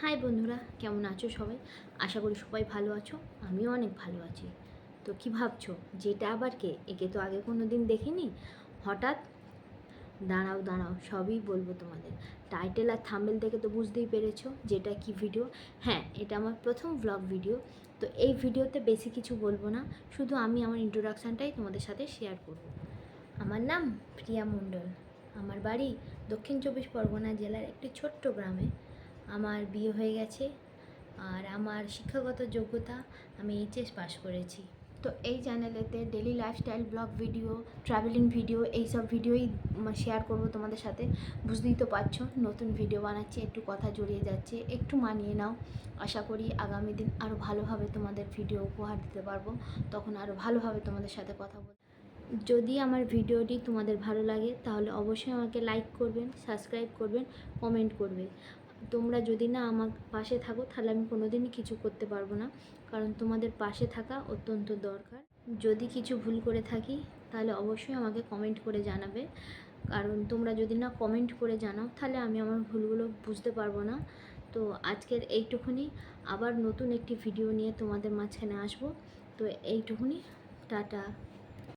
High বন্ধুরা, কেমন আছো সবাই? আশা করি সবাই ভালো আছো। আমিও অনেক ভালো আছি। তো কি ভাবছো যেটা আবার কে? একে তো আগে কোনো দিন দেখিনি, হঠাৎ। দাঁড়াও দাঁড়াও, সবই বলবো তোমাদের। টাইটেল আর থাম্বনেল দেখে তো বুঝতেই পেরেছো যেটা কি ভিডিও। হ্যাঁ, এটা আমার প্রথম ব্লগ ভিডিও। তো এই ভিডিওতে বেশি কিছু বলবো না, শুধু আমি আমার ইন্ট্রোডাকশানটাই তোমাদের সাথে শেয়ার করব। আমার নাম প্রিয়া মণ্ডল। আমার বাড়ি দক্ষিণ চব্বিশ পরগনা জেলার একটি ছোট্ট গ্রামে। আমার বিয়ে হয়ে গেছে। আর আমার শিক্ষাগত যোগ্যতা, আমি এইচএস পাস করেছি। তো এই চ্যানেলেতে daily lifestyle blog video, travelling video, এইসব ভিডিওই শেয়ার করব তোমাদের সাথে। বুঝতেই তো পারছো, নতুন ভিডিও বানাচ্ছি, একটু কথা জড়িয়ে যাচ্ছে, একটু মানিয়ে নাও। আশা করি আগামী দিন আরও ভালোভাবে তোমাদের ভিডিও উপহার দিতে পারবো, তখন আরও ভালোভাবে তোমাদের সাথে কথা বলবো। যদি আমার ভিডিওটি তোমাদের ভালো লাগে তাহলে অবশ্যই আমাকে লাইক করবেন, সাবস্ক্রাইব করবেন, কমেন্ট করবে। তোমরা যদি না আমার পাশে থাকো তাহলে আমি কোনোদিনই কিছু করতে পারবো না, কারণ তোমাদের পাশে থাকা অত্যন্ত দরকার। যদি কিছু ভুল করে থাকি তাহলে অবশ্যই আমাকে কমেন্ট করে জানাবে, কারণ তোমরা যদি না কমেন্ট করে জানাও তাহলে আমি আমার ভুলগুলো বুঝতে পারবো না। তো আজকের এইটুকুনি, আবার নতুন একটি ভিডিও নিয়ে তোমাদের মাঝখানে আসবো। তো এইটুকুনি, টাটা।